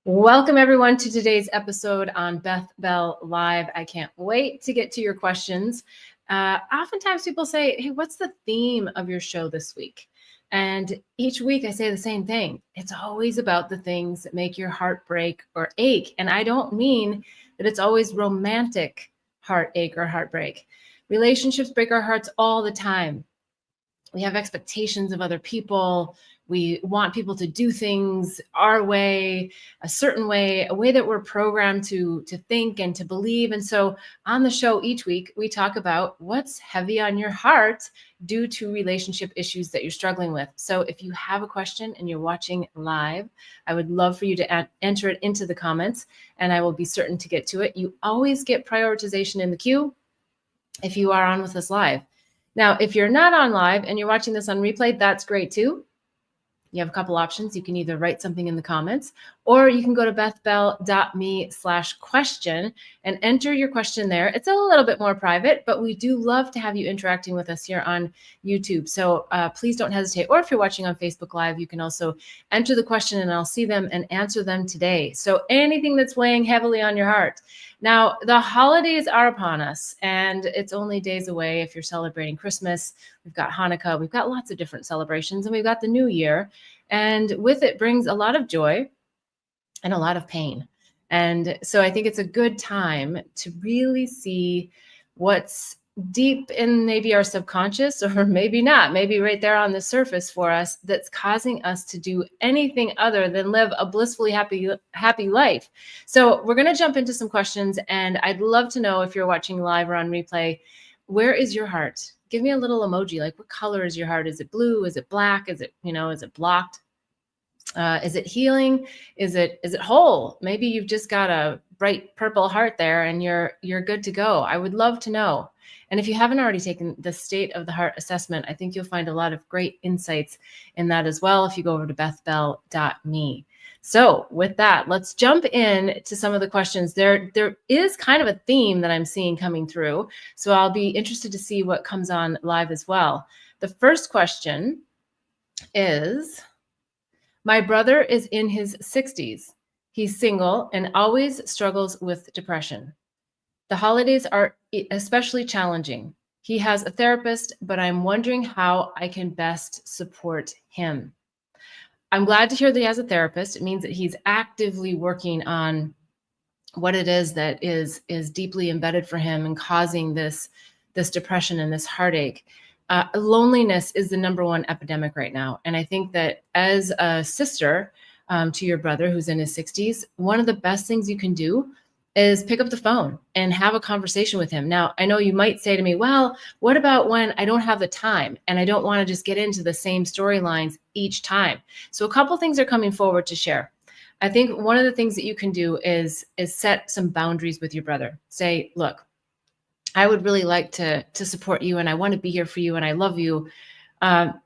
Welcome everyone to today's episode on Beth Bell Live. I can't wait to get to your questions. Oftentimes people say, hey, what's the theme of your show this week? And each week I say the same thing. It's always about the things that make your heart break or ache. And I don't mean that it's always romantic heartache or heartbreak. Relationships break our hearts all the time. We have expectations of other people. We want people to do things our way, a certain way, a way that we're programmed to think and to believe. And so on the show each week, we talk about what's heavy on your heart due to relationship issues that you're struggling with. So if you have a question and you're watching live, I would love for you to enter it into the comments and I will be certain to get to it. You always get prioritization in the queue if you are on with us live. Now, if you're not on live and you're watching this on replay, that's great too. You have a couple options. You can either write something in the comments or you can go to bethbell.me/question and enter your question there. It's a little bit more private, but we do love to have you interacting with us here on YouTube. So please don't hesitate. Or if you're watching on Facebook Live, you can also enter the question and I'll see them and answer them today. So anything that's weighing heavily on your heart. Now, the holidays are upon us and it's only days away if you're celebrating Christmas. We've got Hanukkah, we've got lots of different celebrations, and we've got the new year. And with it brings a lot of joy and a lot of pain. And so I think it's a good time to really see what's deep in maybe our subconscious, or maybe not, maybe right there on the surface for us, that's causing us to do anything other than live a blissfully happy life. So we're going to jump into some questions, and I'd love to know, if you're watching live or on replay, where is your heart? Give me a little emoji. Like, what color is your heart? Is it blue? Is it black? Is it, is it blocked? Is it healing? Is it whole? Maybe you've just got a bright purple heart there and you're good to go. I would love to know. And if you haven't already taken the State of the Heart assessment, I think you'll find a lot of great insights in that as well if you go over to bethbell.me. So with that, let's jump in to some of the questions. There is kind of a theme that I'm seeing coming through. So I'll be interested to see what comes on live as well. The first question is, my brother is in his 60s. He's single and always struggles with depression. The holidays are especially challenging. He has a therapist, but I'm wondering how I can best support him. I'm glad to hear that he has a therapist. It means that he's actively working on what it is that is deeply embedded for him and causing this depression and this heartache. Loneliness is the number one epidemic right now. And I think that as a sister to your brother who's in his 60s, one of the best things you can do is pick up the phone and have a conversation with him. Now, I know you might say to me, well, what about when I don't have the time and I don't want to just get into the same storylines each time? So a couple things are coming forward to share. I think one of the things that you can do is set some boundaries with your brother. Say, look, I would really like to support you and I want to be here for you and I love you. But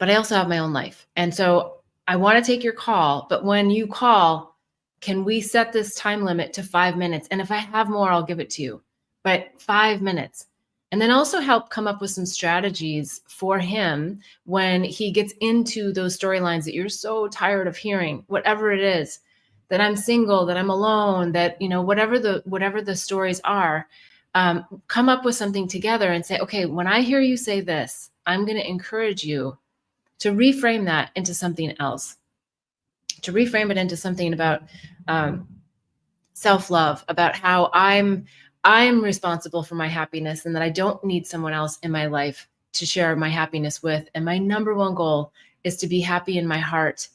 I also have my own life. And so I want to take your call, but when you call, can we set this time limit to 5 minutes? And if I have more, I'll give it to you, but 5 minutes. And then also help come up with some strategies for him when he gets into those storylines that you're so tired of hearing, whatever it is, that I'm single, that I'm alone, that, whatever the stories are, come up with something together and say, okay, when I hear you say this, I'm going to encourage you to reframe that into something else, to reframe it into something about self-love, about how I'm responsible for my happiness and that I don't need someone else in my life to share my happiness with. And my number one goal is to be happy in my heart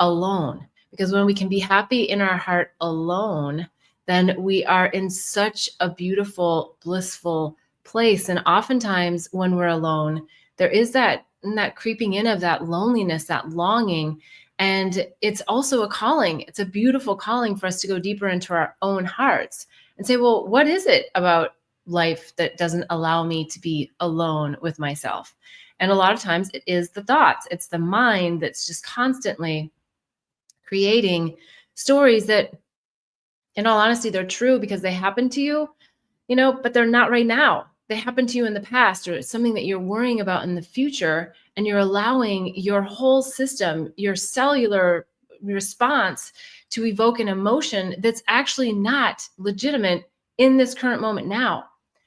alone. Because when we can be happy in our heart alone, then we are in such a beautiful, blissful place. And oftentimes when we're alone, there is that creeping in of that loneliness, that longing. And it's also a calling. It's a beautiful calling for us to go deeper into our own hearts and say, well, what is it about life that doesn't allow me to be alone with myself? And a lot of times it is the thoughts. It's the mind that's just constantly creating stories that, in all honesty, they're true because they happened to you, but they're not right now. They happened to you in the past, or it's something that you're worrying about in the future, and you're allowing your whole system, your cellular response to evoke an emotion that's actually not legitimate in this current moment now.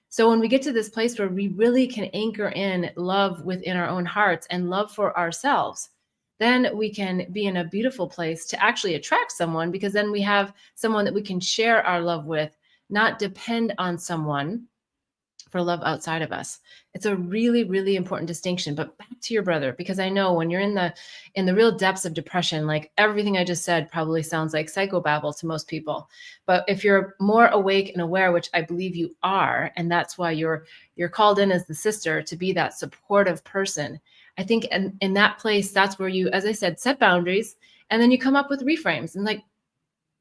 So when we get to this place where we really can anchor in love within our own hearts and love for ourselves, then we can be in a beautiful place to actually attract someone, because then we have someone that we can share our love with, not depend on someone for love outside of us. It's a really, really important distinction. But back to your brother, because I know when you're in the real depths of depression, like everything I just said probably sounds like psychobabble to most people. But if you're more awake and aware, which I believe you are, and that's why you're called in as the sister to be that supportive person, I think in that place, that's where you, as I said, set boundaries, and then you come up with reframes and like,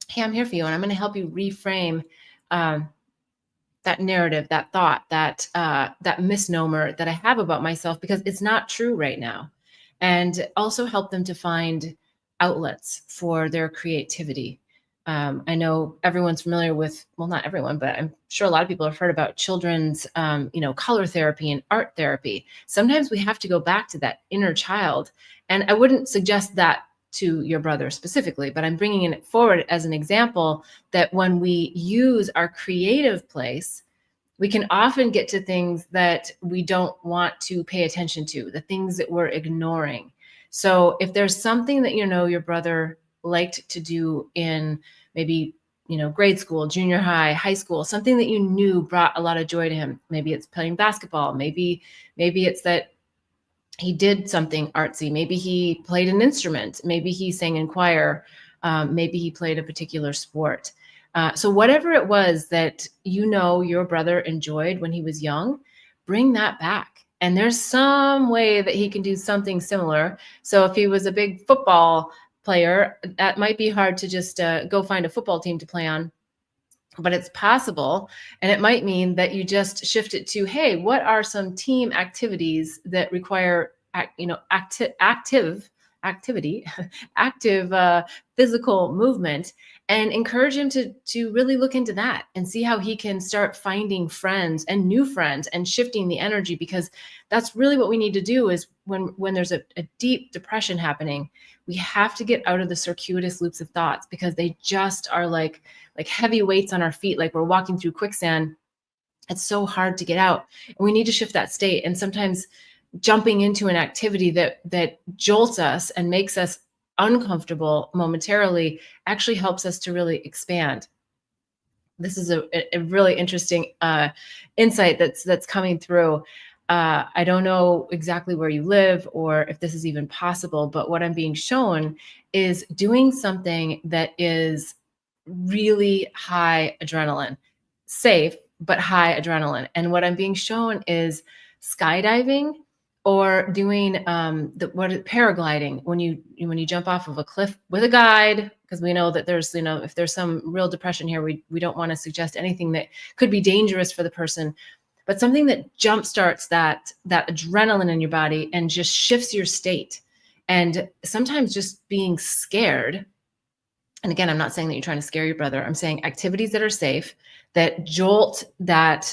hey, I'm here for you, and I'm going to help you reframe that narrative, that thought, that misnomer that I have about myself, because it's not true right now. And also help them to find outlets for their creativity. I know everyone's familiar with, well, not everyone, but I'm sure a lot of people have heard about children's, color therapy and art therapy. Sometimes we have to go back to that inner child. And I wouldn't suggest that to your brother specifically, but I'm bringing it forward as an example that when we use our creative place, we can often get to things that we don't want to pay attention to, the things that we're ignoring. So if there's something that your brother liked to do in maybe grade school, junior high, high school, something that you knew brought a lot of joy to him, maybe it's playing basketball, maybe it's that he did something artsy. Maybe he played an instrument. Maybe he sang in choir. Maybe he played a particular sport. So whatever it was that your brother enjoyed when he was young, bring that back. And there's some way that he can do something similar. So if he was a big football player, that might be hard to just go find a football team to play on. But it's possible. And it might mean that you just shift it to, hey, what are some team activities that require, active physical movement, and encourage him to really look into that and see how he can start finding friends and new friends and shifting the energy, because that's really what we need to do. Is when there's a deep depression happening, we have to get out of the circuitous loops of thoughts, because they just are like heavy weights on our feet, like we're walking through quicksand. It's so hard to get out, and we need to shift that state. And sometimes jumping into an activity that jolts us and makes us uncomfortable momentarily actually helps us to really expand. This is a really interesting insight that's coming through. I don't know exactly where you live or if this is even possible, but what I'm being shown is doing something that is really high adrenaline, safe, but high adrenaline. And what I'm being shown is skydiving, or doing paragliding, when you jump off of a cliff with a guide, because we know that there's, if there's some real depression here, we don't want to suggest anything that could be dangerous for the person, but something that jumpstarts that adrenaline in your body and just shifts your state. And sometimes just being scared, and again, I'm not saying that you're trying to scare your brother. I'm saying activities that are safe, that jolt that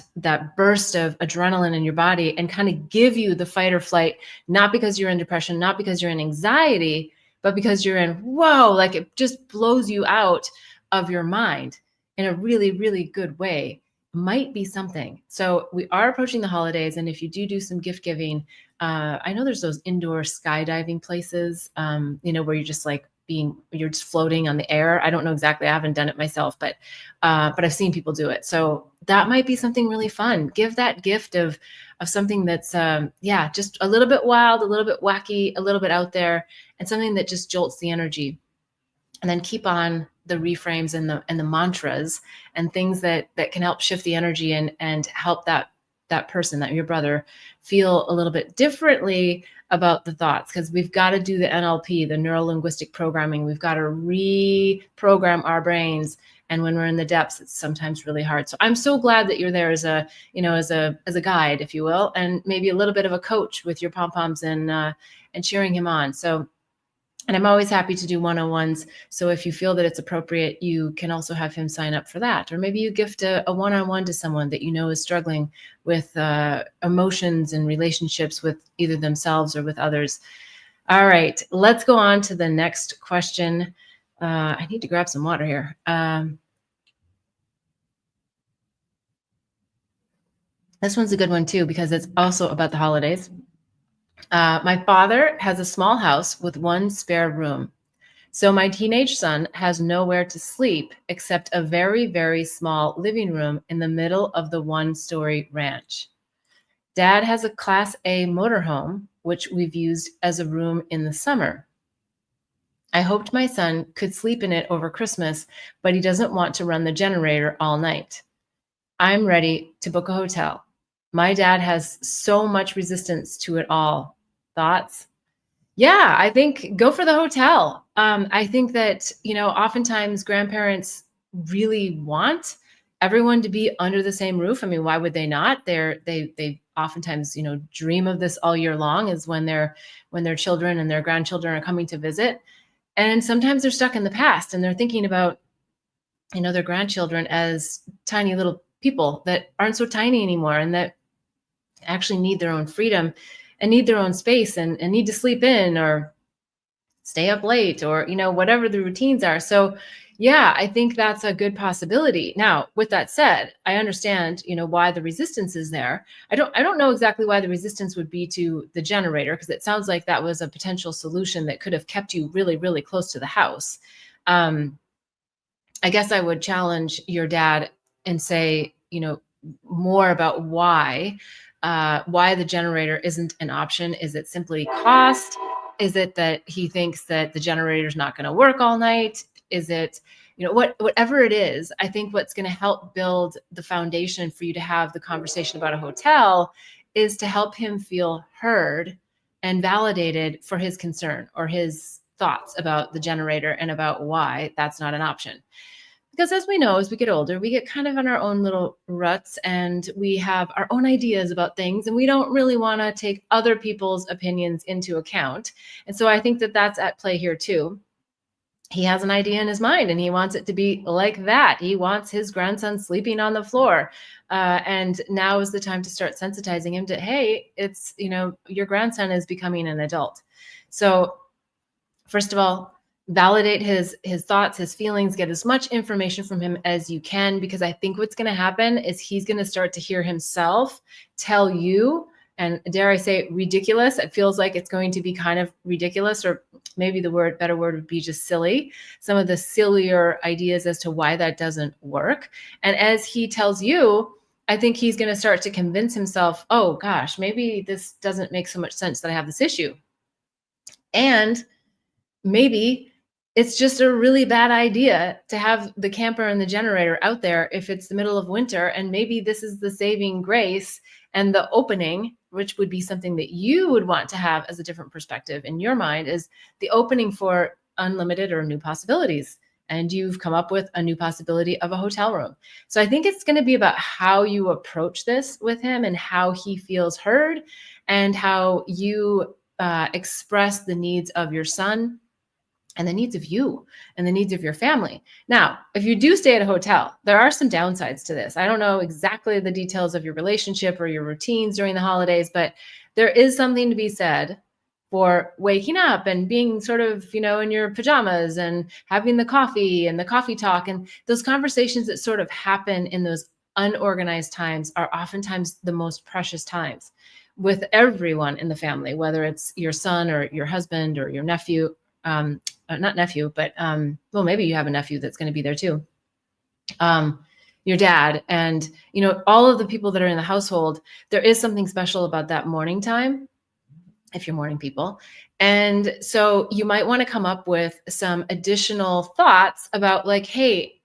burst of adrenaline in your body and kind of give you the fight or flight, not because you're in depression, not because you're in anxiety, but because you're in, whoa, like it just blows you out of your mind in a really, really good way, might be something. So we are approaching the holidays. And if you do some gift giving, I know there's those indoor skydiving places, where you're just you're just floating on the air. I don't know exactly. I haven't done it myself, but I've seen people do it. So that might be something really fun. Give that gift of something that's, just a little bit wild, a little bit wacky, a little bit out there, and something that just jolts the energy. And then keep on the reframes and the mantras and things that can help shift the energy and help that person, that your brother, feel a little bit differently about the thoughts, because we've got to do the NLP, the neuro linguistic programming. We've got to reprogram our brains. And when we're in the depths, it's sometimes really hard. So I'm so glad that you're there as a guide, if you will, and maybe a little bit of a coach with your pom-poms and cheering him on. So, and I'm always happy to do one-on-ones. So if you feel that it's appropriate, you can also have him sign up for that. Or maybe you gift a one-on-one to someone that is struggling with emotions and relationships with either themselves or with others. All right, let's go on to the next question. I need to grab some water here. This one's a good one too, because it's also about the holidays. My father has a small house with one spare room. So my teenage son has nowhere to sleep except a very, very small living room in the middle of the one-story ranch. Dad has a Class A motorhome, which we've used as a room in the summer. I hoped my son could sleep in it over Christmas, but he doesn't want to run the generator all night. I'm ready to book a hotel. My dad has so much resistance to it all. Thoughts? Yeah, I think go for the hotel. I think that, oftentimes grandparents really want everyone to be under the same roof. I mean, why would they not? They oftentimes, dream of this all year long, is when their children and their grandchildren are coming to visit. And sometimes they're stuck in the past and they're thinking about, their grandchildren as tiny little people that aren't so tiny anymore and that actually need their own freedom and need their own space and need to sleep in or stay up late or whatever the routines are. So yeah, I think that's a good possibility. Now, with that said, I understand why the resistance is there. I don't know exactly why the resistance would be to the generator, because it sounds like that was a potential solution that could have kept you really, really close to the house. I guess I would challenge your dad and say, more about why the generator isn't an option. Is it simply cost? Is it that he thinks that the generator is not going to work all night? Is it, whatever it is, I think what's going to help build the foundation for you to have the conversation about a hotel is to help him feel heard and validated for his concern or his thoughts about the generator and about why that's not an option. Because as we know, as we get older, we get kind of in our own little ruts and we have our own ideas about things, and we don't really want to take other people's opinions into account. And so I think that that's at play here too. He has an idea in his mind and he wants it to be like that. He wants his grandson sleeping on the floor. And now is the time to start sensitizing him to, hey, it's, your grandson is becoming an adult. So first of all, validate his thoughts, his feelings, get as much information from him as you can, because I think what's going to happen is he's going to start to hear himself tell you, and dare I say ridiculous. It feels like it's going to be kind of ridiculous, or maybe the better word would be just silly. Some of the sillier ideas as to why that doesn't work. And as he tells you, I think he's going to start to convince himself, oh gosh, maybe this doesn't make so much sense that I have this issue. And maybe it's just a really bad idea to have the camper and the generator out there if it's the middle of winter. And maybe this is the saving grace and the opening, which would be something that you would want to have as a different perspective in your mind, is the opening for unlimited or new possibilities. And you've come up with a new possibility of a hotel room. So I think it's going to be about how you approach this with him and how he feels heard and how you express the needs of your son and the needs of you and the needs of your family. Now, if you do stay at a hotel, there are some downsides to this. I don't know exactly the details of your relationship or your routines during the holidays, but there is something to be said for waking up and being sort of, in your pajamas and having the coffee and the coffee talk. And those conversations that sort of happen in those unorganized times are oftentimes the most precious times with everyone in the family, whether it's your son or your husband or your nephew. Not nephew, but well, maybe you have a nephew that's going to be there too. Your dad and, all of the people that are in the household. There is something special about that morning time, if you're morning people. And so you might want to come up with some additional thoughts about like, hey,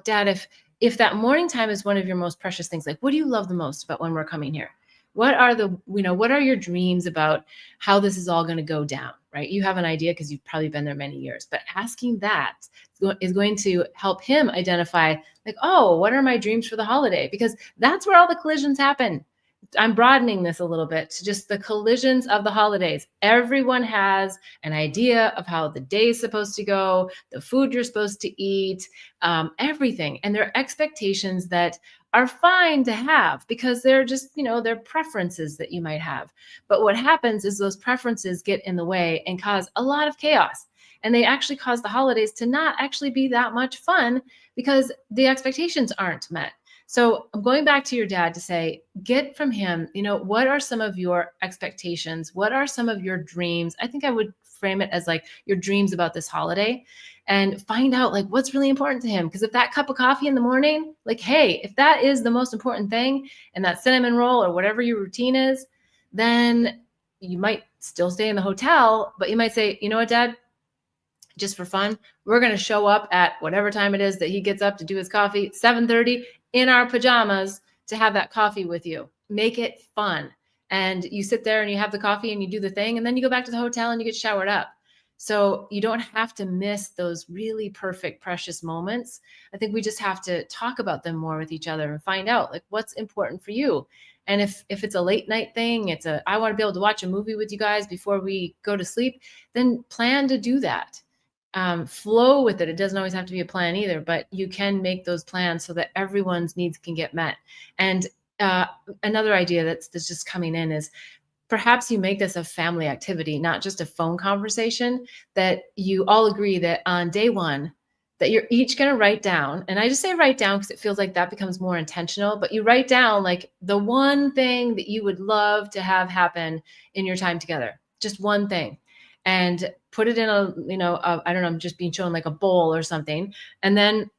dad, if that morning time is one of your most precious things, like what do you love the most about when we're coming here? What are your dreams about how this is all going to go down, right? You have an idea because you've probably been there many years, but asking that is going to help him identify like, oh, what are my dreams for the holiday? Because that's where all the collisions happen. I'm broadening this a little bit to just the collisions of the holidays. Everyone has an idea of how the day is supposed to go, the food you're supposed to eat, everything. And there are expectations that are fine to have because they're just, they're preferences that you might have. But what happens is those preferences get in the way and cause a lot of chaos. And they actually cause the holidays to not actually be that much fun because the expectations aren't met. So I'm going back to your dad to say, get from him, what are some of your expectations? What are some of your dreams? I think I would frame it as like your dreams about this holiday, and find out like what's really important to him. Because if that cup of coffee in the morning, like, hey, if that is the most important thing and that cinnamon roll or whatever your routine is, then you might still stay in the hotel, but you might say, you know what, Dad, just for fun, we're going to show up at whatever time it is that he gets up to do his coffee, 7:30, in our pajamas to have that coffee with you. Make it fun. And you sit there and you have the coffee and you do the thing, and then you go back to the hotel and you get showered up. So you don't have to miss those really perfect, precious moments. I think we just have to talk about them more with each other and find out like what's important for you. And if it's a late night thing, I want to be able to watch a movie with you guys before we go to sleep, then plan to do that. Flow with it. It doesn't always have to be a plan either, but you can make those plans so that everyone's needs can get met. And another idea that's just coming in is perhaps you make this a family activity, not just a phone conversation, that you all agree that on day one, that you're each going to write down. And I just say write down because it feels like that becomes more intentional, but you write down like the one thing that you would love to have happen in your time together, just one thing, and put it in I don't know, I'm just being shown like a bowl or something. And then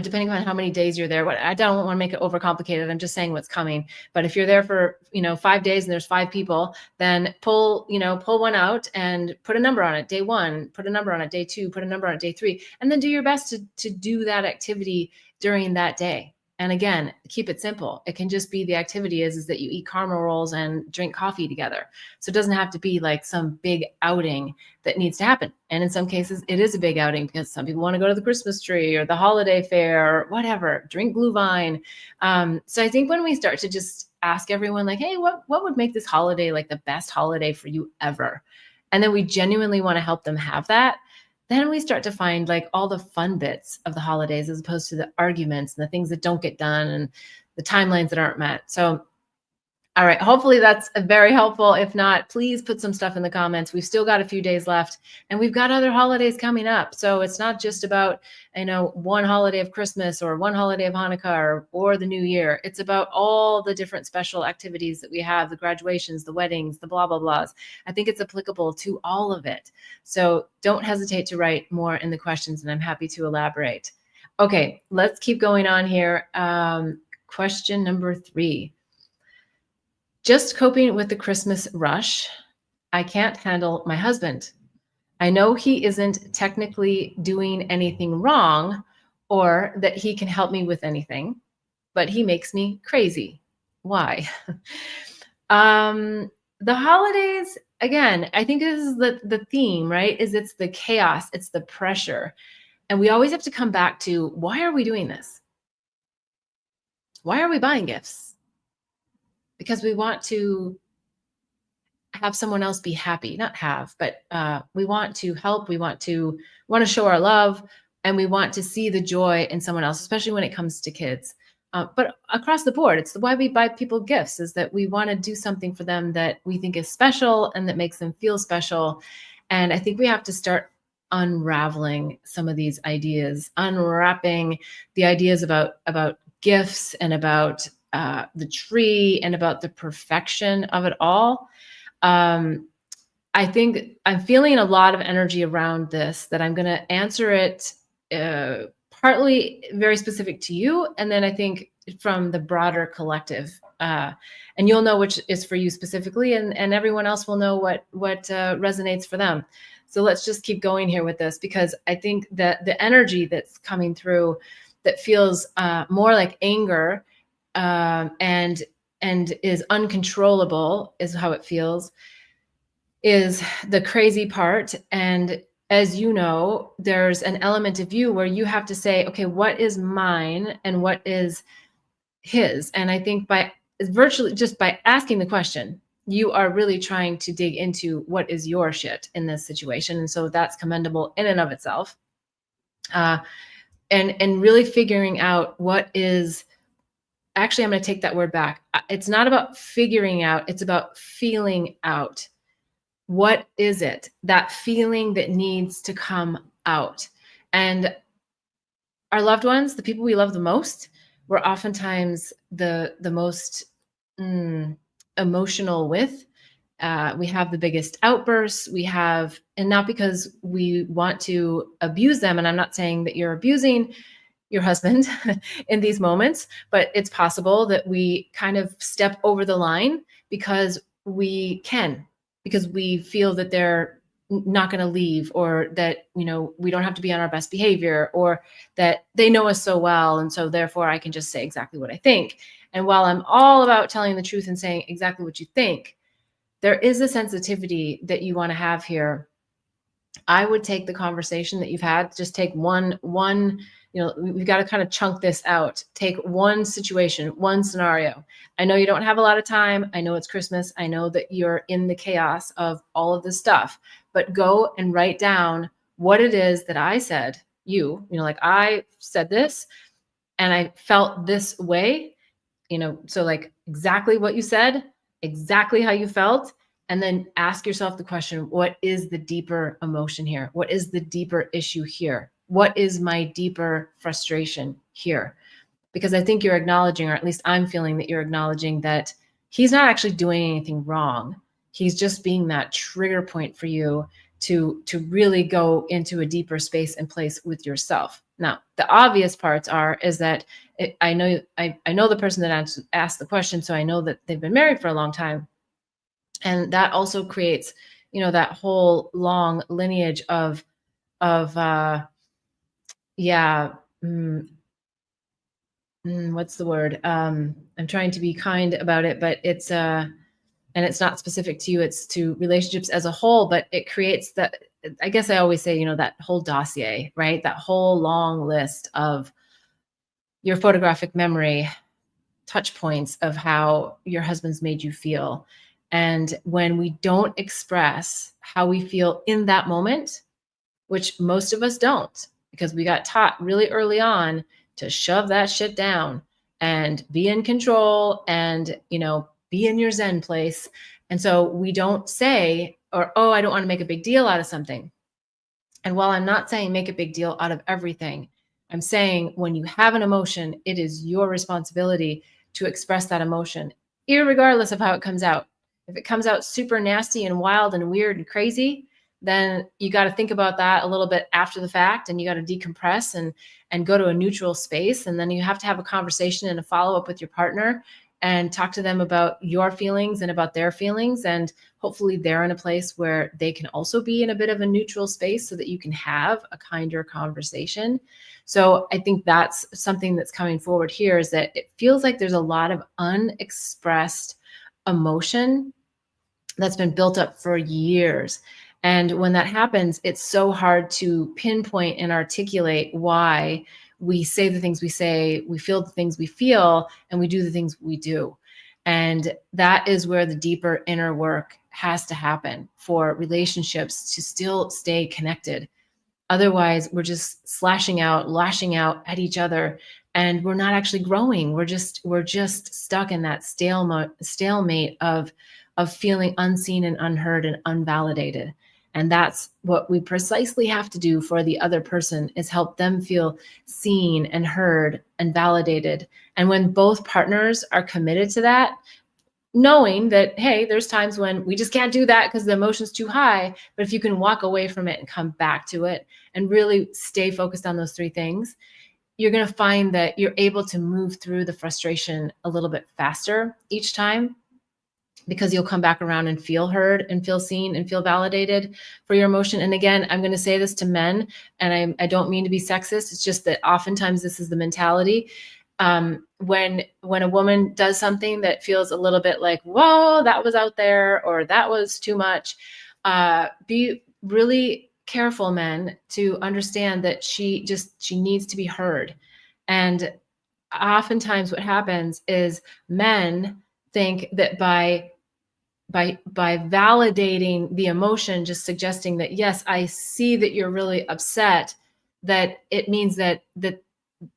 depending on how many days you're there, I don't want to make it overcomplicated. I'm just saying what's coming. But if you're there for, 5 days and there's 5 people, then pull one out and put a number on it. Day 1, put a number on it. Day 2, put a number on it. Day 3, and then do your best to do that activity during that day. And again, keep it simple. It can just be the activity is that you eat caramel rolls and drink coffee together. So it doesn't have to be like some big outing that needs to happen. And in some cases, it is a big outing because some people want to go to the Christmas tree or the holiday fair or whatever, drink Glühwein. So I think when we start to just ask everyone like, hey, what would make this holiday like the best holiday for you ever? And then we genuinely want to help them have that. Then we start to find like all the fun bits of the holidays as opposed to the arguments and the things that don't get done and the timelines that aren't met. So, all right, hopefully that's very helpful. If not, please put some stuff in the comments. We've still got a few days left and we've got other holidays coming up. So it's not just about, one holiday of Christmas or one holiday of Hanukkah or the New Year. It's about all the different special activities that we have, the graduations, the weddings, the blah, blah, blahs. I think it's applicable to all of it. So don't hesitate to write more in the questions and I'm happy to elaborate. Okay, let's keep going on here. Question number 3. Just coping with the Christmas rush. I can't handle my husband. I know he isn't technically doing anything wrong or that he can help me with anything, but he makes me crazy. Why? The holidays, again, I think this is the theme, right? It's the chaos, it's the pressure. And we always have to come back to, why are we doing this? Why are we buying gifts? Because we want to have someone else be happy, not have, but we want to help. We want to show our love, and we want to see the joy in someone else, especially when it comes to kids. But across the board, it's why we buy people gifts, is that we want to do something for them that we think is special and that makes them feel special. And I think we have to start unraveling some of these ideas, unwrapping the ideas about gifts and about the tree and about the perfection of it all. I think I'm feeling a lot of energy around this, that I'm going to answer it partly very specific to you. And then I think from the broader collective, and you'll know which is for you specifically, and everyone else will know what resonates for them. So let's just keep going here with this, because I think that the energy that's coming through that feels more like anger, and is uncontrollable, is how it feels, is the crazy part. And as you know, there's an element of you where you have to say, okay, what is mine and what is his? And I think by virtually just by asking the question, you are really trying to dig into what is your shit in this situation. And so that's commendable in and of itself. And really figuring out what is, actually, I'm going to take that word back. It's not about figuring out, it's about feeling out What is it? That feeling that needs to come out. And our loved ones, the people we love the most, we're oftentimes the most emotional with. We have the biggest outbursts. We have, and not because we want to abuse them. And I'm not saying that you're abusing your husband in these moments, but it's possible that we kind of step over the line because we can, because we feel that they're not going to leave, or that, we don't have to be on our best behavior, or that they know us so well. And so therefore I can just say exactly what I think. And while I'm all about telling the truth and saying exactly what you think, there is a sensitivity that you want to have here. I would take the conversation that you've had, just take one, we've got to kind of chunk this out. Take one situation, one scenario. I know you don't have a lot of time. I know it's Christmas. I know that you're in the chaos of all of this stuff, but go and write down what it is that I said, like I said this and I felt this way, so like exactly what you said, exactly how you felt. And then ask yourself the question, what is the deeper emotion here? What is the deeper issue here? What is my deeper frustration here? Because I think you're acknowledging, or at least I'm feeling that you're acknowledging, that he's not actually doing anything wrong. He's just being that trigger point for you to really go into a deeper space and place with yourself. Now, the obvious parts is that I know the person that asked the question, so I know that they've been married for a long time. And that also creates, that whole long lineage of what's the word? I'm trying to be kind about it, but it's, and it's not specific to you, it's to relationships as a whole, but it creates that, I guess I always say, that whole dossier, right? That whole long list of your photographic memory, touch points of how your husband's made you feel. And when we don't express how we feel in that moment, which most of us don't, because we got taught really early on to shove that shit down and be in control and, be in your Zen place. And so we don't say, or, oh, I don't want to make a big deal out of something. And while I'm not saying make a big deal out of everything, I'm saying when you have an emotion, it is your responsibility to express that emotion, irregardless of how it comes out. If it comes out super nasty and wild and weird and crazy, then you got to think about that a little bit after the fact, and you got to decompress and go to a neutral space. And then you have to have a conversation and a follow-up with your partner and talk to them about your feelings and about their feelings. And hopefully they're in a place where they can also be in a bit of a neutral space so that you can have a kinder conversation. So I think that's something that's coming forward here, is that it feels like there's a lot of unexpressed emotion that's been built up for years. And when that happens, it's so hard to pinpoint and articulate why we say the things we say, we feel the things we feel, and we do the things we do. And that is where the deeper inner work has to happen for relationships to still stay connected. Otherwise, we're just lashing out at each other, and we're not actually growing. We're just stuck in that stalemate of feeling unseen and unheard and unvalidated. And that's what we precisely have to do for the other person, is help them feel seen and heard and validated. And when both partners are committed to that, knowing that, hey, there's times when we just can't do that because the emotion's too high. But if you can walk away from it and come back to it and really stay focused on those three things, you're going to find that you're able to move through the frustration a little bit faster each time, because you'll come back around and feel heard and feel seen and feel validated for your emotion. And again, I'm going to say this to men, and I don't mean to be sexist. It's just that oftentimes this is the mentality. When a woman does something that feels a little bit like, whoa, that was out there, or that was too much, be really careful, men, to understand that she needs to be heard. And oftentimes what happens is men think that by validating the emotion, just suggesting that, yes, I see that you're really upset, that it means that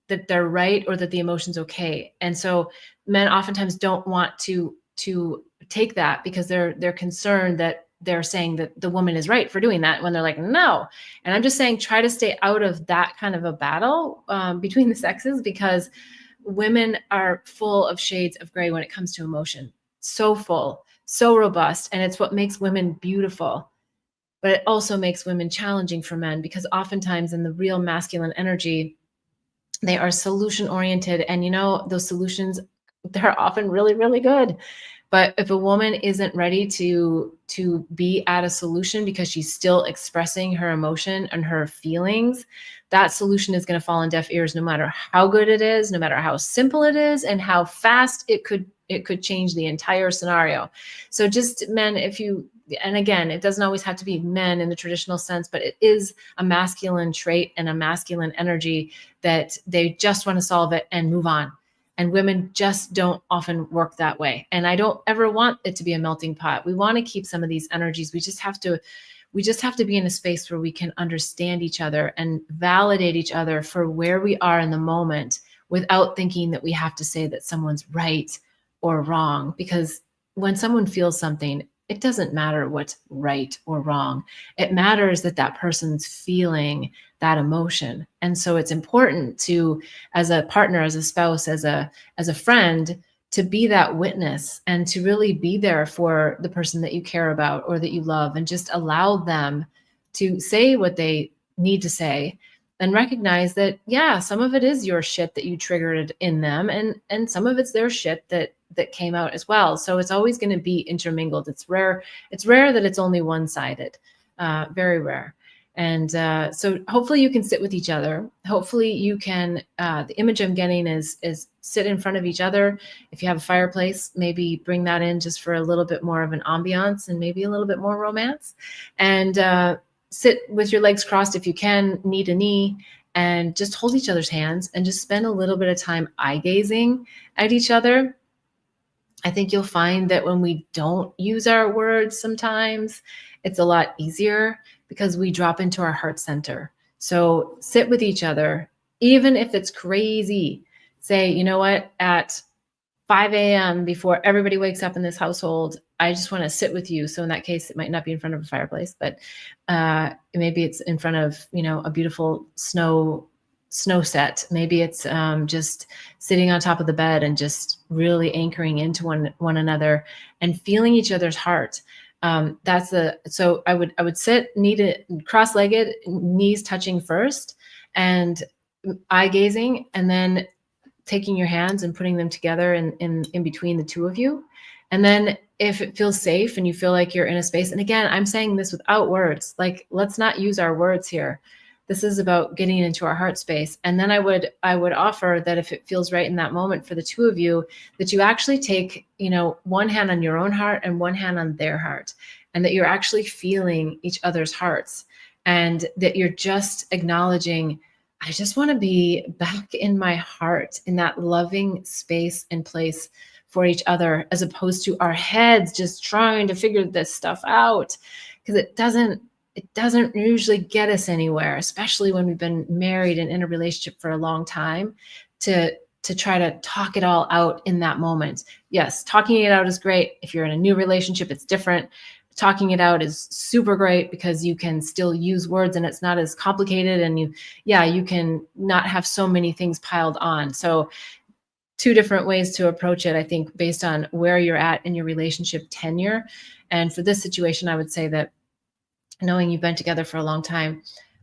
they're right, or that the emotion's okay. And so men oftentimes don't want to take that, because they're concerned that they're saying that the woman is right for doing that when they're like, no. And I'm just saying, try to stay out of that kind of a battle between the sexes, because women are full of shades of gray when it comes to emotion. So full, so robust. And it's what makes women beautiful. But it also makes women challenging for men, because oftentimes in the real masculine energy, they are solution oriented. And those solutions, they're often really, really good. But if a woman isn't ready to be at a solution because she's still expressing her emotion and her feelings, that solution is going to fall on deaf ears, no matter how good it is, no matter how simple it is, and how fast it could change the entire scenario. So just men, and again, it doesn't always have to be men in the traditional sense, but it is a masculine trait and a masculine energy that they just want to solve it and move on. And women just don't often work that way. And I don't ever want it to be a melting pot. We want to keep some of these energies. We just have to be in a space where we can understand each other and validate each other for where we are in the moment, without thinking that we have to say that someone's right or wrong. Because when someone feels something, it doesn't matter what's right or wrong. It matters that that person's feeling that emotion. And so it's important to, as a partner, as a spouse, as a friend, to be that witness and to really be there for the person that you care about or that you love, and just allow them to say what they need to say, and recognize that, yeah, some of it is your shit that you triggered in them, and some of it's their shit that came out as well. So it's always going to be intermingled. It's rare that it's only one-sided, very rare. And so hopefully you can sit with each other. Hopefully you can, the image I'm getting is sit in front of each other. If you have a fireplace, maybe bring that in just for a little bit more of an ambiance and maybe a little bit more romance. And sit with your legs crossed if you can, knee to knee, and just hold each other's hands and just spend a little bit of time eye gazing at each other. I think you'll find that when we don't use our words, sometimes it's a lot easier because we drop into our heart center. So sit with each other, even if it's crazy. Say, you know what, at 5 a.m. before everybody wakes up in this household, I just want to sit with you. So in that case, it might not be in front of a fireplace, but maybe it's in front of, a beautiful snow set. Maybe it's just sitting on top of the bed and just really anchoring into one another and feeling each other's heart. So I would sit cross-legged, knees touching first, and eye gazing, and then taking your hands and putting them together in between the two of you. And then if it feels safe and you feel like you're in a space, and again, I'm saying this without words, like, let's not use our words here. This is about getting into our heart space. And then I would offer that if it feels right in that moment for the two of you, that you actually take, one hand on your own heart and one hand on their heart, and that you're actually feeling each other's hearts, and that you're just acknowledging, I just want to be back in my heart, in that loving space and place for each other, as opposed to our heads just trying to figure this stuff out, because it doesn't usually get us anywhere, especially when we've been married and in a relationship for a long time, to try to talk it all out in that moment. Yes, talking it out is great. If you're in a new relationship, it's different. Talking it out is super great because you can still use words and it's not as complicated, and you can not have so many things piled on. So two different ways to approach it, I think, based on where you're at in your relationship tenure. And for this situation, I would say that, knowing you've been together for a long time,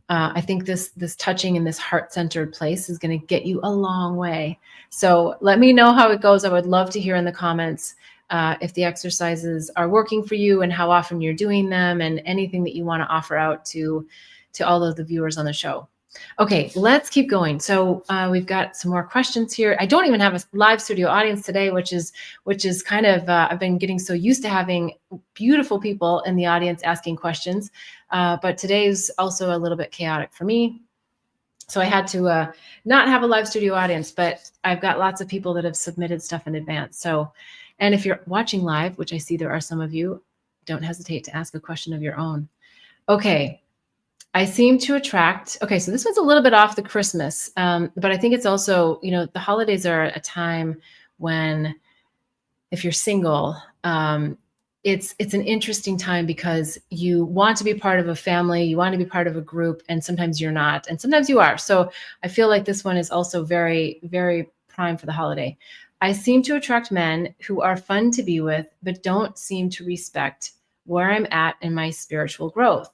I think this touching in this heart-centered place is going to get you a long way. So let me know how it goes. I would love to hear in the comments if the exercises are working for you and how often you're doing them, and anything that you want to offer out to all of the viewers on the show. Okay, let's keep going. So we've got some more questions here. I don't even have a live studio audience today, which is kind of, I've been getting so used to having beautiful people in the audience asking questions, but today's also a little bit chaotic for me. So I had to not have a live studio audience, but I've got lots of people that have submitted stuff in advance. So, and if you're watching live, which I see there are some of you, don't hesitate to ask a question of your own. Okay. I seem to attract, okay, so this one's a little bit off the Christmas, but I think it's also, the holidays are a time when, if you're single, it's an interesting time because you want to be part of a family, you want to be part of a group, and sometimes you're not, and sometimes you are. So I feel like this one is also very, very prime for the holiday. I seem to attract men who are fun to be with, but don't seem to respect where I'm at in my spiritual growth.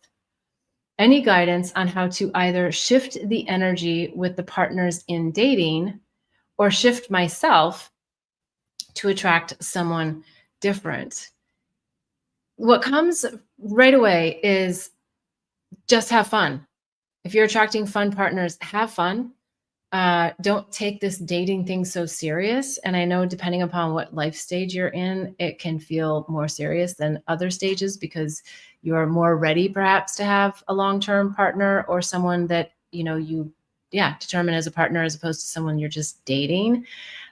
Any guidance on how to either shift the energy with the partners in dating or shift myself to attract someone different? What comes right away is just have fun. If you're attracting fun partners, have fun. Don't take this dating thing so serious. And I know depending upon what life stage you're in, it can feel more serious than other stages because you're more ready perhaps to have a long-term partner or someone that, you determine as a partner as opposed to someone you're just dating.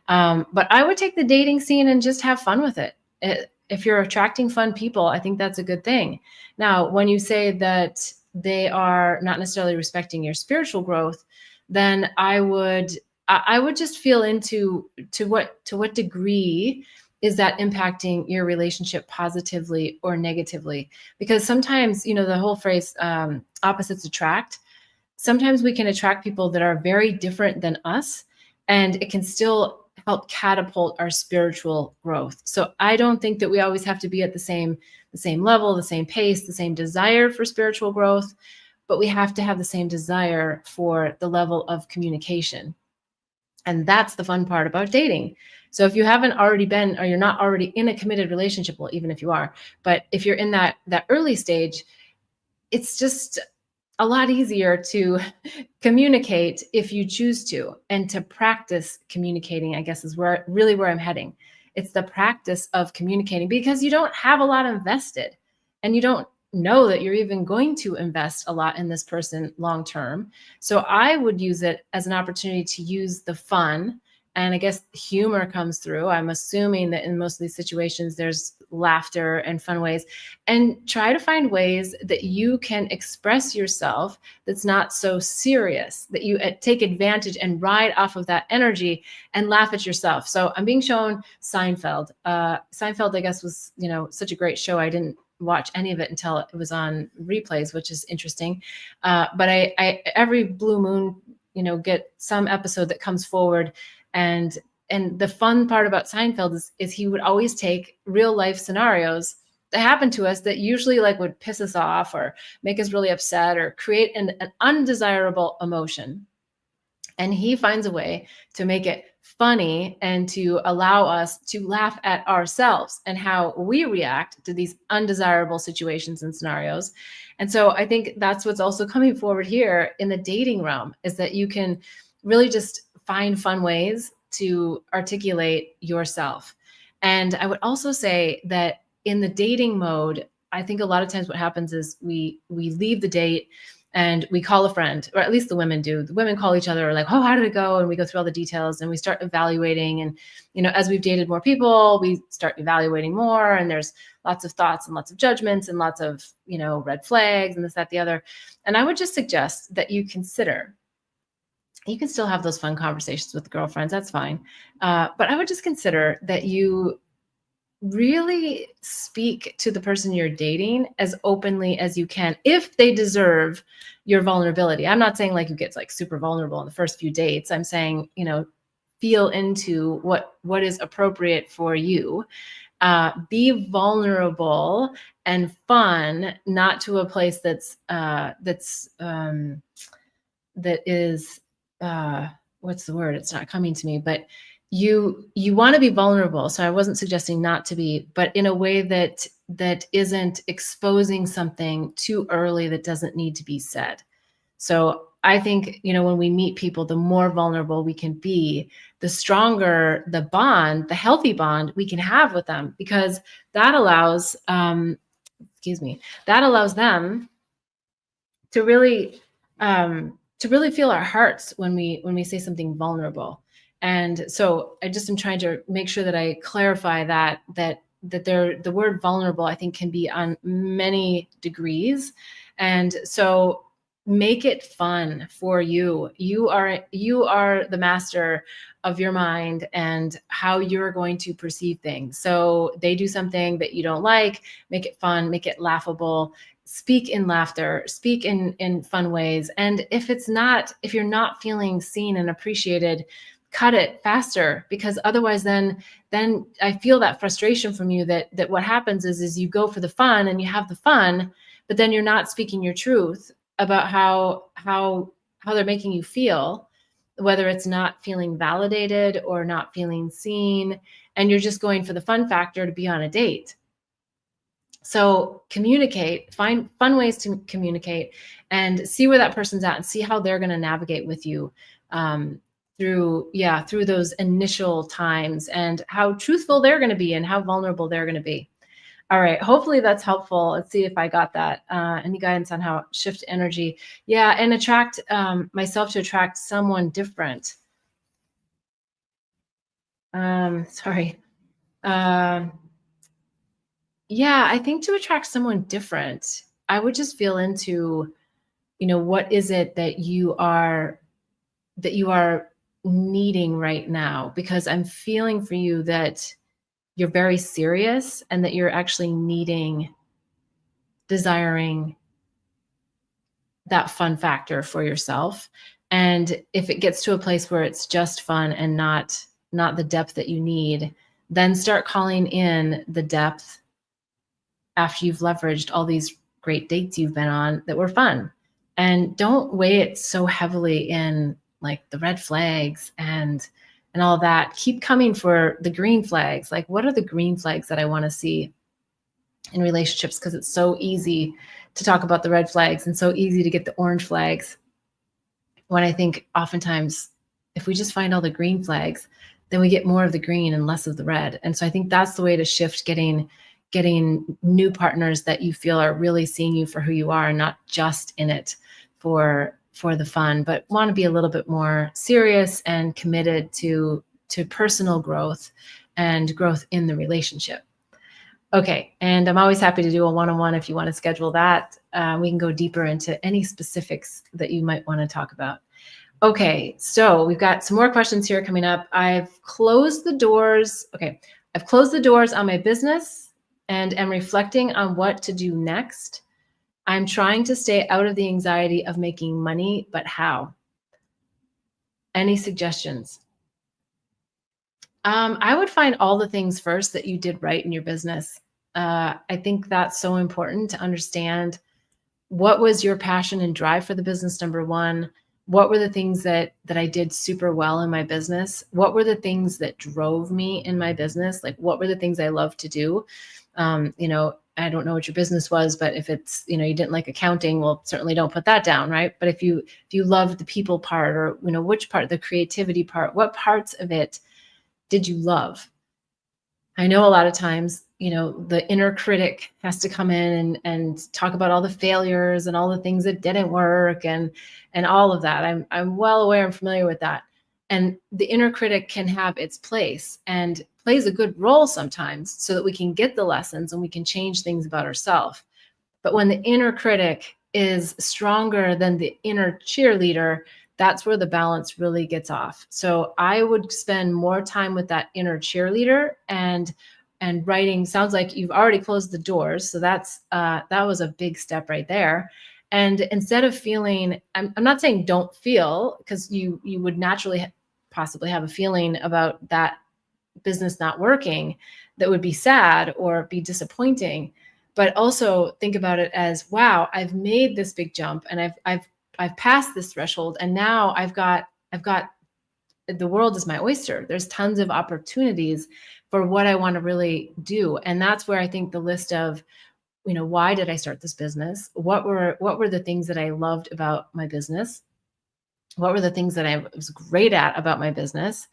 But I would take the dating scene and just have fun with it. If you're attracting fun people, I think that's a good thing. Now, when you say that they are not necessarily respecting your spiritual growth, then I would just feel into to what degree is that impacting your relationship positively or negatively? Because sometimes, the whole phrase opposites attract. Sometimes we can attract people that are very different than us, and it can still help catapult our spiritual growth. So I don't think that we always have to be at the same level, the same pace, the same desire for spiritual growth, but we have to have the same desire for the level of communication. And that's the fun part about dating. So if you haven't already been, or you're not already in a committed relationship, well, even if you are, but if you're in that early stage, it's just a lot easier to communicate if you choose to, and to practice communicating, I guess, is where I'm heading. It's the practice of communicating because you don't have a lot invested and you don't know that you're even going to invest a lot in this person long term. So I would use it as an opportunity to use the fun, and I guess humor comes through. I'm assuming that in most of these situations, there's laughter and fun ways, and try to find ways that you can express yourself that's not so serious, that you take advantage and ride off of that energy and laugh at yourself. So I'm being shown Seinfeld. Seinfeld, I guess, was, such a great show. I didn't watch any of it until it was on replays, which is interesting. But I every blue moon, get some episode that comes forward. And the fun part about Seinfeld is he would always take real life scenarios that happen to us that usually would piss us off or make us really upset or create an undesirable emotion. And he finds a way to make it funny and to allow us to laugh at ourselves and how we react to these undesirable situations and scenarios. And so I think that's what's also coming forward here in the dating realm, is that you can really just find fun ways to articulate yourself. And I would also say that in the dating mode, I think a lot of times what happens is we leave the date and we call a friend, or at least the women do. The women call each other like, oh, how did it go? And we go through all the details and we start evaluating. And, as we've dated more people, we start evaluating more. And there's lots of thoughts and lots of judgments and lots of, red flags and this, that, the other. And I would just suggest that you can still have those fun conversations with girlfriends. That's fine. But I would just consider that you really speak to the person you're dating as openly as you can, if they deserve your vulnerability. I'm not saying you get super vulnerable in the first few dates. I'm saying, feel into what is appropriate for you. Be vulnerable and fun, not to a place that is what's the word? It's not coming to me, but you want to be vulnerable. So I wasn't suggesting not to be, but in a way that isn't exposing something too early that doesn't need to be said. So I think, when we meet people, the more vulnerable we can be, the stronger the bond, the healthy bond we can have with them, because that allows, that allows them to really feel our hearts when we say something vulnerable. And so I just am trying to make sure that I clarify that the word vulnerable, I think, can be on many degrees. And so make it fun for you. You are the master of your mind and how you're going to perceive things. So they do something that you don't like, make it fun, make it laughable, speak in laughter, speak in fun ways. And if you're not feeling seen and appreciated, cut it faster, because otherwise then I feel that frustration from you that what happens is you go for the fun and you have the fun, but then you're not speaking your truth about how they're making you feel, whether it's not feeling validated or not feeling seen, and you're just going for the fun factor to be on a date. So communicate, find fun ways to communicate, and see where that person's at and see how they're going to navigate with you through those initial times, and how truthful they're going to be and how vulnerable they're going to be. All right. Hopefully that's helpful. Let's see if I got that. Any guidance on how shift energy? Yeah. And attract myself to attract someone different. Sorry. Yeah, I think to attract someone different, I would just feel into, what is it that you are needing right now? Because I'm feeling for you that you're very serious and that you're actually desiring that fun factor for yourself. And if it gets to a place where it's just fun and not the depth that you need, then start calling in the depth after you've leveraged all these great dates you've been on that were fun. And don't weigh it so heavily in like the red flags and all that. Keep coming for the green flags. Like, what are the green flags that I want to see in relationships? Because it's so easy to talk about the red flags and so easy to get the orange flags, when I think oftentimes if we just find all the green flags, then we get more of the green and less of the red. And so I think that's the way to shift getting new partners that you feel are really seeing you for who you are and not just in it for the fun, but want to be a little bit more serious and committed to personal growth and growth in the relationship. Okay. And I'm always happy to do a one-on-one if you want to schedule that. We can go deeper into any specifics that you might want to talk about. Okay. So we've got some more questions here coming up. I've closed the doors. Okay. I've closed the doors on my business and am reflecting on what to do next. I'm trying to stay out of the anxiety of making money, but how? Any suggestions? I would find all the things first that you did right in your business. I think that's so important to understand what was your passion and drive for the business, number one. What were the things that I did super well in my business? What were the things that drove me in my business? Like, what were the things I love to do? I don't know what your business was, but if it's, you didn't like accounting, well, certainly don't put that down, right? But if you loved the people part, or, which part, the creativity part, what parts of it did you love? I know a lot of times, the inner critic has to come in and talk about all the failures and all the things that didn't work and all of that. I'm well aware and familiar with that. And the inner critic can have its place and plays a good role sometimes so that we can get the lessons and we can change things about ourselves. But when the inner critic is stronger than the inner cheerleader, that's where the balance really gets off. So I would spend more time with that inner cheerleader and writing. Sounds like you've already closed the doors. So that was a big step right there. And instead of feeling, I'm not saying don't feel, because you would naturally possibly have a feeling about that business not working that would be sad or be disappointing, but also think about it as, wow, I've made this big jump and I've passed this threshold, and now I've got the world is my oyster. There's tons of opportunities for what I want to really do. And that's where I think the list of, why did I start this business? What were the things that I loved about my business? What were the things that I was great at about my business?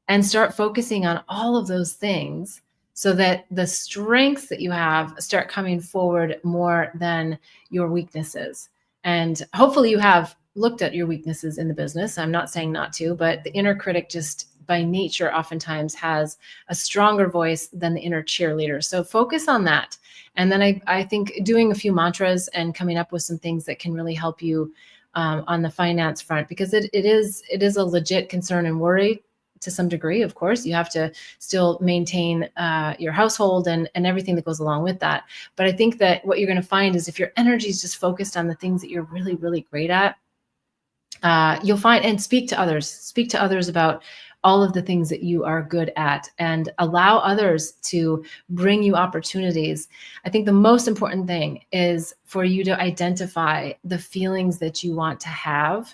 And start focusing on all of those things so that the strengths that you have start coming forward more than your weaknesses. And hopefully you have looked at your weaknesses in the business. I'm not saying not to, but the inner critic just by nature oftentimes has a stronger voice than the inner cheerleader. So focus on that. And then I think doing a few mantras and coming up with some things that can really help you on the finance front, because it is a legit concern and worry to some degree. Of course, you have to still maintain your household and everything that goes along with that. But I think that what you're going to find is if your energy is just focused on the things that you're really, really great at, you'll find, and speak to others about all of the things that you are good at, and allow others to bring you opportunities. I think the most important thing is for you to identify the feelings that you want to have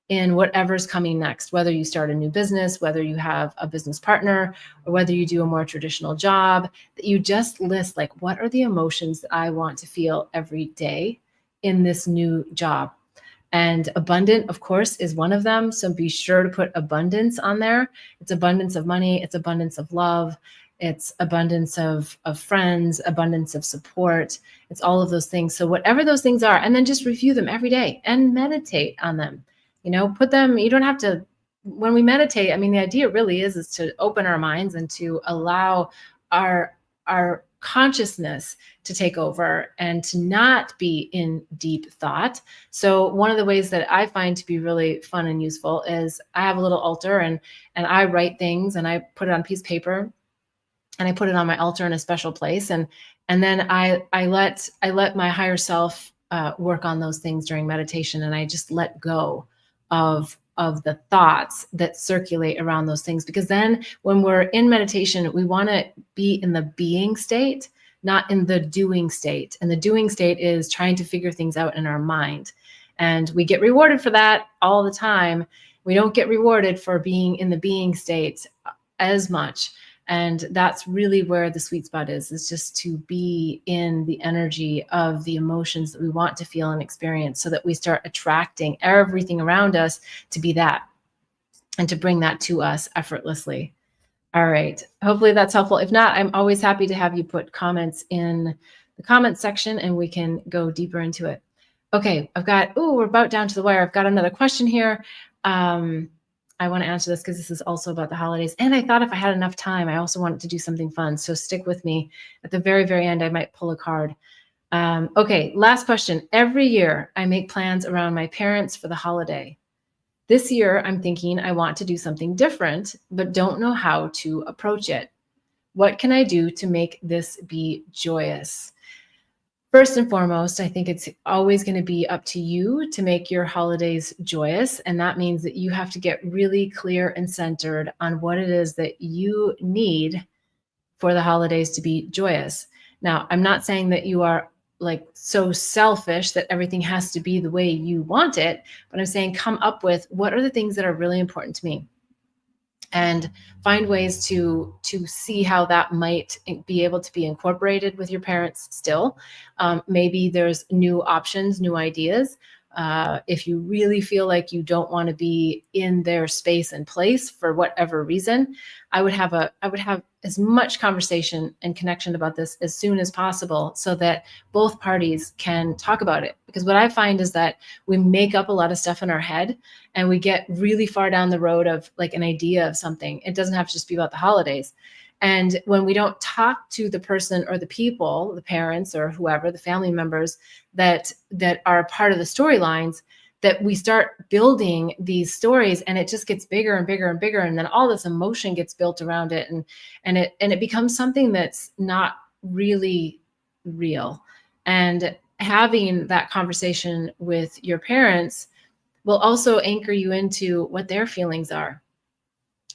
in whatever's coming next, whether you start a new business, whether you have a business partner, or whether you do a more traditional job, that you just list, like, what are the emotions that I want to feel every day in this new job? And abundant, of course, is one of them. So be sure to put abundance on there. It's abundance of money. It's abundance of love. It's abundance of friends, abundance of support. It's all of those things. So whatever those things are, and then just review them every day and meditate on them. Put them, you don't have to, when we meditate, I mean, the idea really is to open our minds and to allow our consciousness to take over and to not be in deep thought. So one of the ways that I find to be really fun and useful is I have a little altar, and I write things, and I put it on a piece of paper, and I put it on my altar in a special place. And then I let my higher self work on those things during meditation. And I just let go of the thoughts that circulate around those things. Because then when we're in meditation, we want to be in the being state, not in the doing state. And the doing state is trying to figure things out in our mind. And we get rewarded for that all the time. We don't get rewarded for being in the being state as much. And that's really where the sweet spot is just to be in the energy of the emotions that we want to feel and experience, so that we start attracting everything around us to be that and to bring that to us effortlessly. All right. Hopefully that's helpful. If not, I'm always happy to have you put comments in the comments section and we can go deeper into it. Okay. we're about down to the wire. I've got another question here. I want to answer this because this is also about the holidays. And I thought if I had enough time, I also wanted to do something fun. So stick with me. At the very, very end, I might pull a card. Okay, last question. Every year, I make plans around my parents for the holiday. This year, I'm thinking I want to do something different, but don't know how to approach it. What can I do to make this be joyous? First and foremost, I think it's always going to be up to you to make your holidays joyous. And that means that you have to get really clear and centered on what it is that you need for the holidays to be joyous. Now, I'm not saying that you are like so selfish that everything has to be the way you want it, but I'm saying come up with what are the things that are really important to me, and find ways to see how that might be able to be incorporated with your parents still. Maybe there's new options, new ideas. If you really feel like you don't want to be in their space and place for whatever reason, I would have as much conversation and connection about this as soon as possible, so that both parties can talk about it. Because what I find is that we make up a lot of stuff in our head and we get really far down the road of like an idea of something. It doesn't have to just be about the holidays. And when we don't talk to the person or the people, the parents or whoever, the family members that are part of the storylines, that we start building these stories, and it just gets bigger and bigger and bigger. And then all this emotion gets built around it. And it becomes something that's not really real. And having that conversation with your parents will also anchor you into what their feelings are.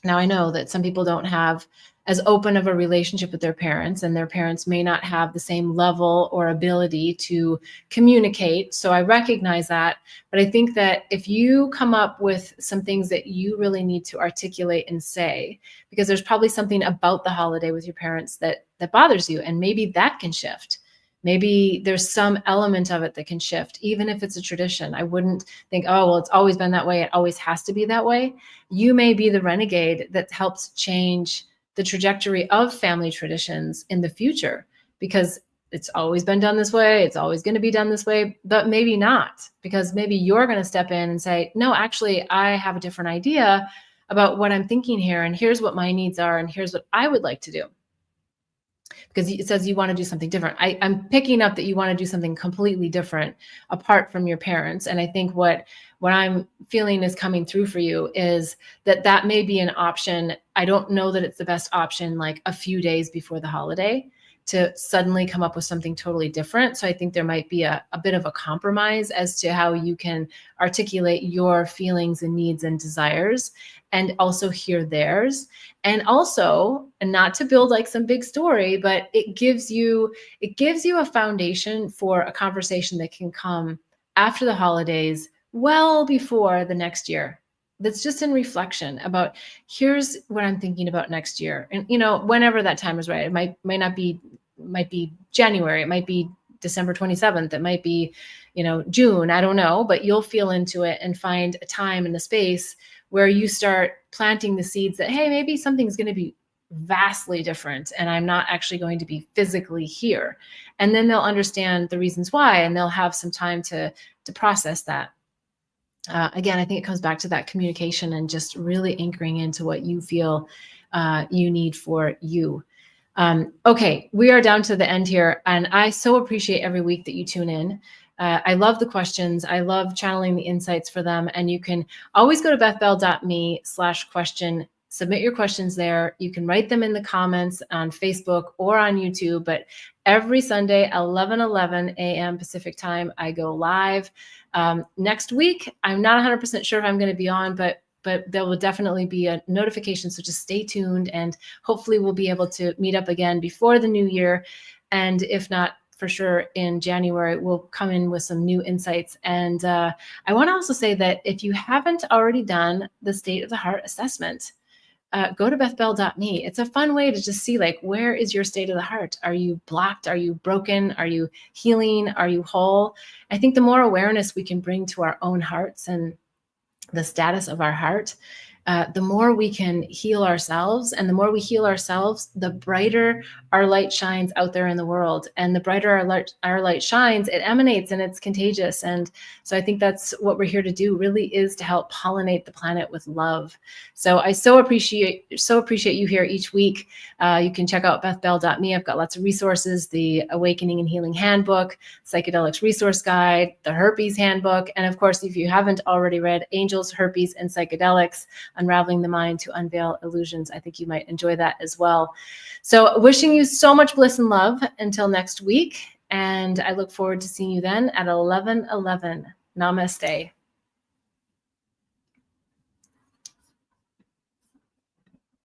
Now, I know that some people don't have as open of a relationship with their parents, and their parents may not have the same level or ability to communicate. So I recognize that. But I think that if you come up with some things that you really need to articulate and say, because there's probably something about the holiday with your parents that bothers you, and maybe that can shift. Maybe there's some element of it that can shift, even if it's a tradition. I wouldn't think, oh, well, it's always been that way. It always has to be that way. You may be the renegade that helps change the trajectory of family traditions in the future, because it's always been done this way. It's always going to be done this way, but maybe not, because maybe you're going to step in and say, no, actually, I have a different idea about what I'm thinking here. And here's what my needs are. And here's what I would like to do. because it says you want to do something different. I'm picking up that you want to do something completely different apart from your parents. And I think what I'm feeling is coming through for you is that may be an option. I don't know that it's the best option, like a few days before the holiday, to suddenly come up with something totally different. So I think there might be a bit of a compromise as to how you can articulate your feelings and needs and desires, and also hear theirs. And also, and not to build like some big story, but it gives you a foundation for a conversation that can come after the holidays, well before the next year. That's just in reflection about, here's what I'm thinking about next year. And whenever that time is right, it might not be, might be January, it might be December 27th, it might be June, I don't know, but you'll feel into it and find a time and a space where you start planting the seeds that, hey, maybe something's going to be vastly different and I'm not actually going to be physically here. And then they'll understand the reasons why, and they'll have some time to process that. Again, I think it comes back to that communication and just really anchoring into what you feel you need for you. Okay, we are down to the end here, and I so appreciate every week that you tune in. I love the questions. I love channeling the insights for them. And you can always go to bethbell.me/question. Submit your questions there. You can write them in the comments on Facebook or on YouTube. But every Sunday, 11:11 a.m. Pacific time, I go live. Next week, I'm not 100% sure if I'm going to be on, but there will definitely be a notification. So just stay tuned, and hopefully we'll be able to meet up again before the new year. And if not, for sure, in January, we'll come in with some new insights. And I want to also say that if you haven't already done the State of the Heart assessment, go to bethbell.me. It's a fun way to just see, like, where is your state of the heart? Are you blocked? Are you broken? Are you healing? Are you whole? I think the more awareness we can bring to our own hearts and the status of our heart, the more we can heal ourselves. And the more we heal ourselves, the brighter our light shines out there in the world. And the brighter our light shines, it emanates and it's contagious. And so I think that's what we're here to do, really, is to help pollinate the planet with love. So I so appreciate you here each week. You can check out bethbell.me. I've got lots of resources: the Awakening and Healing Handbook, Psychedelics Resource Guide, the Herpes Handbook, and of course, if you haven't already read Angels, Herpes, and Psychedelics: Unraveling the Mind to Unveil Illusions, I think you might enjoy that as well. So wishing you so much bliss and love until next week. And I look forward to seeing you then at 11:11. Namaste.